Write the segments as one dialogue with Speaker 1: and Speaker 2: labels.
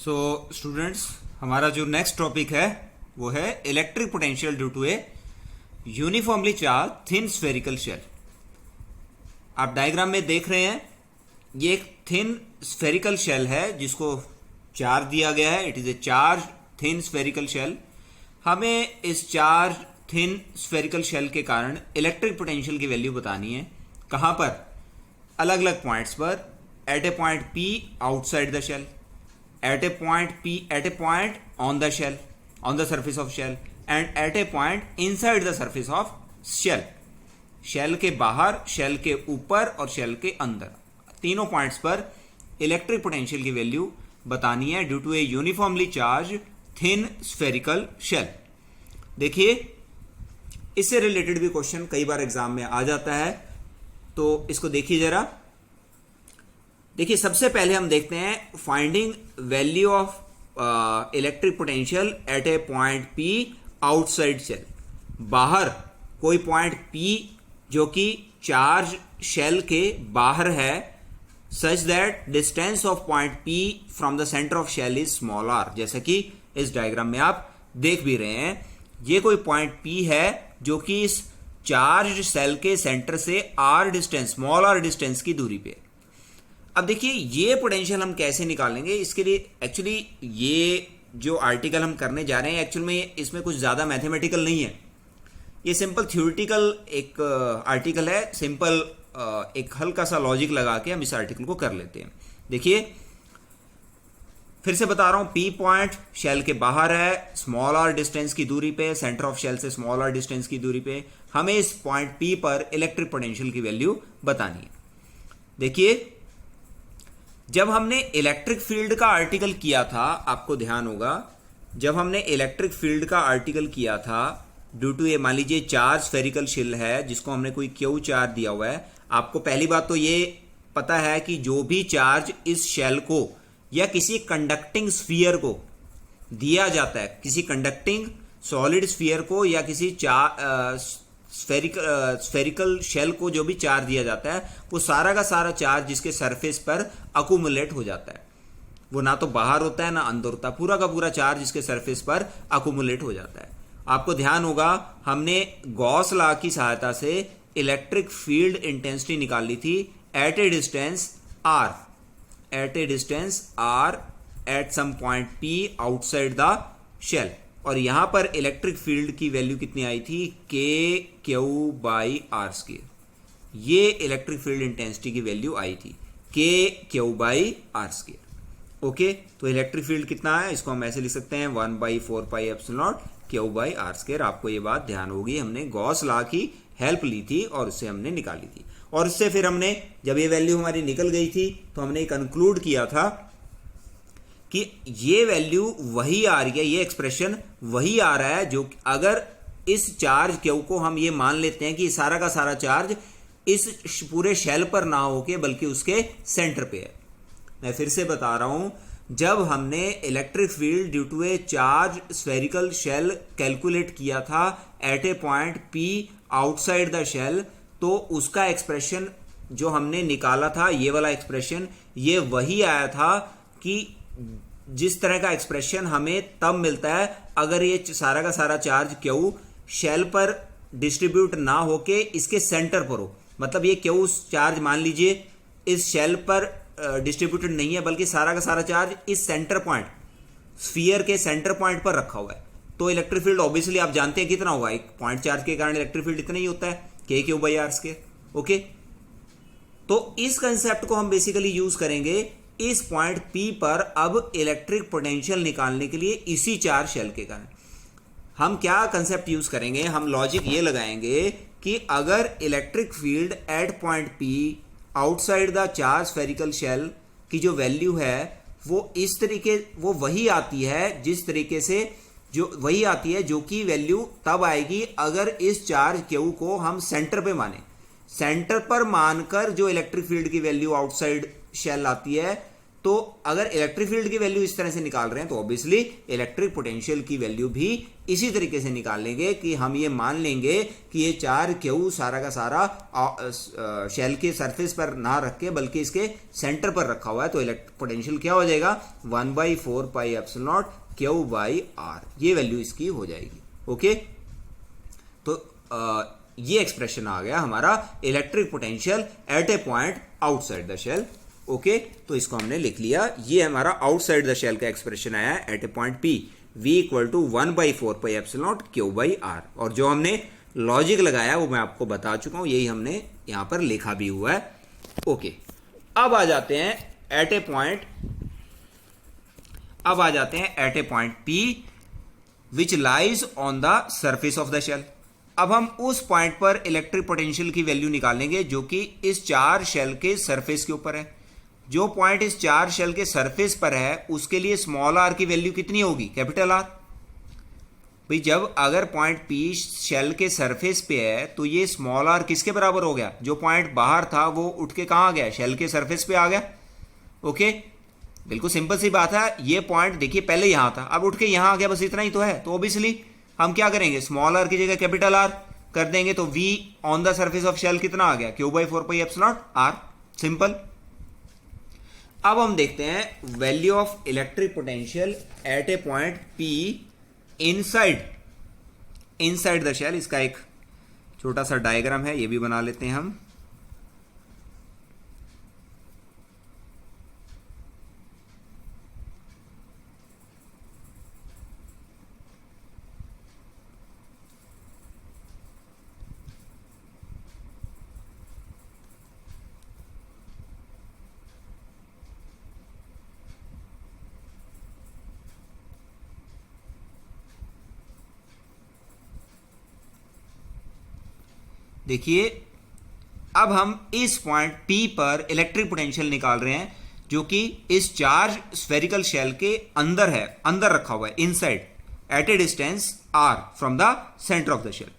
Speaker 1: So students, हमारा जो next topic है वो है electric potential due to a uniformly charge thin spherical shell. आप डायग्राम में देख रहे हैं, ये एक थिन स्फेरिकल शेल है जिसको चार्ज दिया गया है। It is a charge thin spherical shell. हमें इस चार्ज थिन स्फेरिकल शेल के कारण इलेक्ट्रिक पोटेंशियल की वैल्यू बतानी है। कहाँ पर? अलग अलग पॉइंट्स पर। At a point P outside the shell, at a point on the shell, on the surface of shell, and at a point inside the surface of shell। Shell के बाहर, शेल के ऊपर और शेल के अंदर, तीनों points पर electric potential की वैल्यू बतानी है due to a uniformly charge thin spherical shell. देखिए, इससे रिलेटेड भी क्वेश्चन कई बार एग्जाम में आ जाता है, तो इसको देखिए जरा। देखिए, सबसे पहले हम देखते हैं finding value of electric potential at a point P outside shell. बाहर कोई पॉइंट P जो कि चार्ज शेल के बाहर है, such that distance of point P from the centre of shell is small r। जैसा कि इस डायग्राम में आप देख भी रहे हैं, ये कोई पॉइंट P है जो कि इस चार्ज शेल के सेंटर से r distance, small r distance की दूरी पे। अब देखिए, ये पोटेंशियल हम कैसे निकालेंगे, इसके लिए एक्चुअली ये जो आर्टिकल हम करने जा रहे हैं, एक्चुअल में इसमें कुछ ज़्यादा मैथमेटिकल नहीं है। ये सिंपल थ्योरेटिकल एक आर्टिकल है। सिंपल एक हल्का सा लॉजिक लगा के हम इस आर्टिकल को कर लेते हैं। देखिए, फिर से बता रहा हूँ, P पॉइंट शेल के बाहर है, स्मॉल r डिस्टेंस की दूरी पे, सेंटर ऑफ शेल से स्मॉल r डिस्टेंस की दूरी पे। हमें इस पॉइंट P पर इलेक्ट्रिक पोटेंशियल की वैल्यू बतानी है। देखिए, जब हमने इलेक्ट्रिक फील्ड का आर्टिकल किया था, आपको ध्यान होगा, जब हमने इलेक्ट्रिक फील्ड का आर्टिकल किया था ड्यू टू ए, मान लीजिए चार्ज स्फेरिकल शेल है जिसको हमने कोई Q चार्ज दिया हुआ है। आपको पहली बात तो ये पता है कि जो भी चार्ज इस शेल को या किसी कंडक्टिंग स्फीयर को दिया जाता है, किसी कंडक्टिंग सॉलिड स्फीयर को या किसी स्फेरिकल शेल को जो भी चार्ज दिया जाता है, वो सारा का सारा चार्ज जिसके सरफेस पर अकुमुलेट हो जाता है। वो ना तो बाहर होता है ना अंदर होता है, पूरा का पूरा चार्ज जिसके सरफेस पर अकुमुलेट हो जाता है। आपको ध्यान होगा, हमने गॉस लॉ की सहायता से इलेक्ट्रिक फील्ड इंटेंसिटी निकाली थी at a distance r, at a distance r at some point P outside the shell. और यहां पर इलेक्ट्रिक फील्ड की वैल्यू कितनी आई थी? KQ/r²। ये इलेक्ट्रिक फील्ड इंटेंसिटी की वैल्यू आई थी, KQ/r²। ओके, तो इलेक्ट्रिक फील्ड कितना है, इसको हम ऐसे लिख सकते हैं 1/4πε0 Q/r²। आपको ये बात ध्यान होगी, हमने गॉस लॉ की हेल्प ली थी और उससे हमने निकाली थी। और उससे फिर हमने, जब ये वैल्यू हमारी निकल गई थी, तो हमने कंक्लूड किया था कि ये वैल्यू वही आ रही है, ये एक्सप्रेशन वही आ रहा है जो अगर इस चार्ज Q को हम ये मान लेते हैं कि सारा का सारा चार्ज इस पूरे शेल पर ना होके बल्कि उसके सेंटर पे है। मैं फिर से बता रहा हूं, जब हमने electric field due to a charge spherical shell calculate किया था at a point P outside the shell, तो उसका एक्सप्रेशन जो हमने निकाला था, ये वाला एक्सप्रेशन, ये वही आया था कि जिस तरह का एक्सप्रेशन हमें तब मिलता है अगर ये सारा का सारा चार्ज Q शेल पर डिस्ट्रीब्यूट ना होके इसके सेंटर पर हो। मतलब ये Q चार्ज मान लीजिए इस शेल पर डिस्ट्रीब्यूटेड नहीं है, बल्कि सारा का सारा चार्ज इस सेंटर पॉइंट, स्फीयर के सेंटर पॉइंट पर रखा हुआ है, तो इलेक्ट्रिक फील्ड ऑब्वियसली आप जानते हैं कितना होगा। एक पॉइंट चार्ज के कारण इलेक्ट्रिक फील्ड इतना ही होता है, KQ/r²। ओके, तो इस कंसेप्ट को हम बेसिकली यूज करेंगे इस पॉइंट P पर अब इलेक्ट्रिक पोटेंशियल निकालने के लिए, इसी चार्ज शेल के कारण। हम क्या कंसेप्ट यूज करेंगे, हम लॉजिक ये लगाएंगे कि अगर electric field at point P outside the charge spherical shell की जो वैल्यू है वो इस तरीके, वो वही आती है जिस तरीके से, जो वही आती है जो कि वैल्यू तब आएगी अगर इस चार्ज Q को हम सेंटर पे माने। सेंटर पर मानकर जो इलेक्ट्रिक फील्ड की वैल्यू आउटसाइड शेल आती है, तो अगर इलेक्ट्रिक फील्ड की वैल्यू इस तरह से निकाल रहे हैं तो ऑब्वियसली इलेक्ट्रिक पोटेंशियल की वैल्यू भी इसी तरीके से निकाल लेंगे कि हम ये मान लेंगे कि ये 4 क्यू सारा का सारा शेल के सरफेस पर ना रख के बल्कि इसके सेंटर पर रखा हुआ है, तो इलेक्ट्रिक पोटेंशियल क्या हो जाएगा 1/4 pi epsilon naught q by r, ये वैल्यू इसकी हो जाएगी। ओके, तो ये एक्सप्रेशन आ गया हमारा electric potential at a point outside the shell. Okay, तो इसको हमने लिख लिया, ये हमारा आउटसाइड द शेल का एक्सप्रेशन आया at a point P, v equal to 1/4 pi epsilon naught q by r. और जो हमने लॉजिक लगाया वो मैं आपको बता चुका हूं, यही हमने यहां पर लिखा भी हुआ है। ओके, अब आ जाते हैं at a point P which lies on the surface of the shell. अब हम उस पॉइंट पर इलेक्ट्रिक पोटेंशियल की वैल्यू निकालेंगे जो कि इस 4 शेल के सरफेस के ऊपर है। जो पॉइंट इस 4 शेल के सरफेस पर है उसके लिए स्मॉल आर की वैल्यू कितनी होगी, कैपिटल आर। भाई जब अगर पॉइंट पी शेल के सरफेस पे है तो ये स्मॉल आर किसके बराबर हो गया, जो पॉइंट बाहर था वो उठ के कहां आ गया, शेल के सरफेस पे आ गया। ओके, बिल्कुल सिंपल सी बात है, ये पॉइंट देखिए पहले यहां था, अब उठ के यहां आ गया, बस इतना ही तो है। तो ऑब्वियसली हम क्या करेंगे, स्मॉल आर की जगह कैपिटल आर कर देंगे, तो v on the surface of shell कितना आ गया, Q/4 pi epsilon naught r, simple. अब हम देखते हैं value of electric potential at a point P inside the shell. इसका एक छोटा सा डायग्राम है, ये भी बना लेते हैं हम। देखिए अब हम इस पॉइंट P पर इलेक्ट्रिक पोटेंशियल निकाल रहे हैं जो कि इस चार्ज स्फेरिकल शेल के अंदर है, अंदर रखा हुआ है, inside at a distance r from the centre of the shell.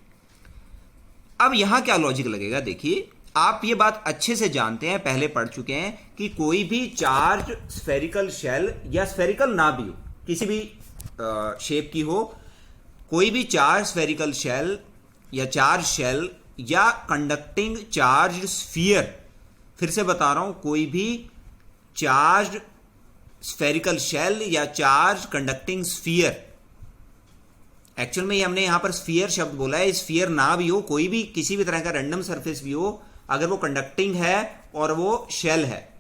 Speaker 1: अब यहां क्या लॉजिक लगेगा, देखिए आप ये बात अच्छे से जानते हैं, पहले पढ़ चुके हैं कि कोई भी चार्ज स्फेरिकल शेल या स्फेरिकल ना भी हो, किसी भी शेप की हो, कोई भी चार्ज स्फेरिकल शेल या चार्ज शेल या कंडक्टिंग चार्ज स्फीयर, फिर से बता रहा हूं, कोई भी चार्ज स्फेरिकल शेल या चार्ज कंडक्टिंग स्फीयर, एक्चुअल में हमने यहां पर स्फीयर शब्द बोला है, स्फीयर ना भी हो, कोई भी किसी भी तरह का रैंडम सरफेस भी हो, अगर वो कंडक्टिंग है और वो शेल है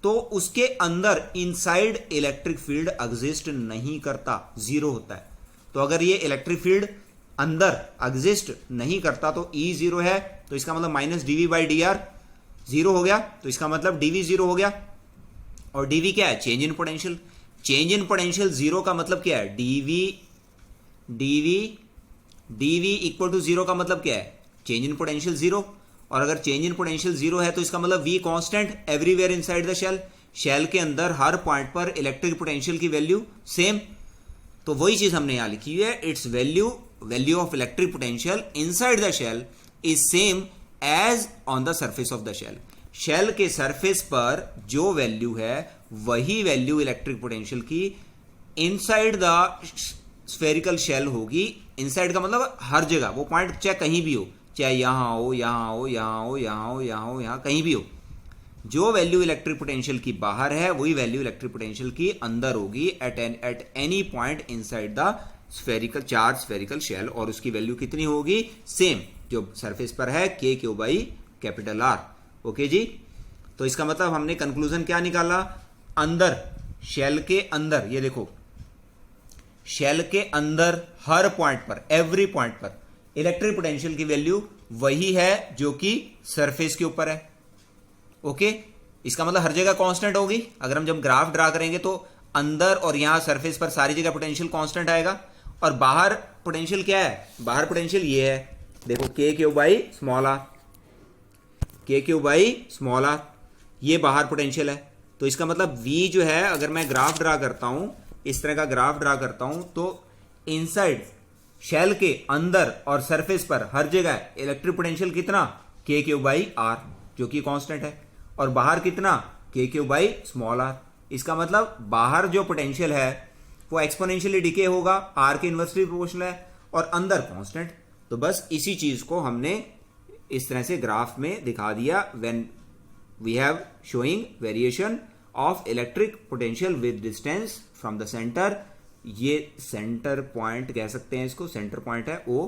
Speaker 1: तो उसके अंदर इनसाइड इलेक्ट्रिक फील्ड एग्जिस्ट नहीं करता, जीरो होता है। तो अगर ये इलेक्ट्रिक फील्ड अंदर एग्जिस्ट नहीं करता तो E जीरो है, तो इसका मतलब माइनस dV/dr जीरो हो गया, तो इसका मतलब dV जीरो हो गया। और dV क्या है, change in potential. Change in potential zero का मतलब क्या है, dV इक्वल टू जीरो का मतलब क्या है, चेंज इन पोटेंशियल जीरो। और अगर चेंज इन पोटेंशियल जीरो है तो इसका मतलब V constant everywhere inside the shell, shell के अंदर हर पॉइंट पर इलेक्ट्रिक पोटेंशियल की वैल्यू सेम। तो वही चीज हमने यहां लिखी हुई है, it's value of electric potential inside the shell is same as on the surface of the shell. Shell के सरफेस पर जो वैल्यू है वही वैल्यू इलेक्ट्रिक पोटेंशियल की इनसाइड द स्फेरिकल शेल होगी। इनसाइड का मतलब हर जगह, वो पॉइंट चाहे कहीं भी हो, चाहे यहां हो, यहां हो, यहां हो, यहां हो, यहां हो, यहां कहीं भी हो, जो वैल्यू इलेक्ट्रिक पोटेंशियल की बाहर है वही वैल्यू इलेक्ट्रिक पोटेंशियल की अंदर होगी at any point inside the spherical charge spherical shell. और उसकी वैल्यू कितनी होगी, सेम जो सरफेस पर है, K/R। ओके जी, तो इसका मतलब हमने कंक्लूजन क्या निकाला, अंदर शेल के अंदर, ये देखो शेल के अंदर हर पॉइंट पर, एवरी पॉइंट पर इलेक्ट्रिक पोटेंशियल की वैल्यू वही है जो कि सरफेस के ऊपर है। ओके, इसका मतलब हर जगह कांस्टेंट होगी। अगर हम जब ग्राफ ड्रा करेंगे तो अंदर और यहां सरफेस पर सारी जगह पोटेंशियल कांस्टेंट आएगा। और बाहर पोटेंशियल क्या है, बाहर पोटेंशियल ये है, देखो K/r, K/r, ये बाहर पोटेंशियल है। तो इसका मतलब V जो है, अगर मैं ग्राफ ड्रा करता हूं, इस तरह का ग्राफ ड्रा करता हूं, तो इनसाइड शेल के अंदर और सरफेस पर हर जगह इलेक्ट्रिक पोटेंशियल कितना, K/r, जो कि कांस्टेंट है, और बाहर कितना, K/r। इसका मतलब बाहर जो पोटेंशियल है वो एक्सपोनेंशियली डिके होगा, आर के इन्वर्सली प्रोपोर्शनल है, और अंदर कांस्टेंट। तो बस इसी चीज को हमने इस तरह से ग्राफ में दिखा दिया। When we have showing variation of electric potential with distance from the centre, ये सेंटर पॉइंट कह सकते हैं इसको, सेंटर पॉइंट है ओ,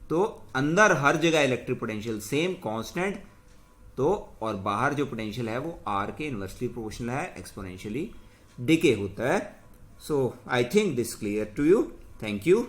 Speaker 1: तो अंदर हर जगह इलेक्ट्रिक पोटेंशियल सेम कांस्टेंट, तो और बाहर जो पोटेंशियल है वो आर के इनवर्सली प्रोपोर्शनल है, एक्सपोनेंशियली डिके होता है। So I think this clear to you. Thank you.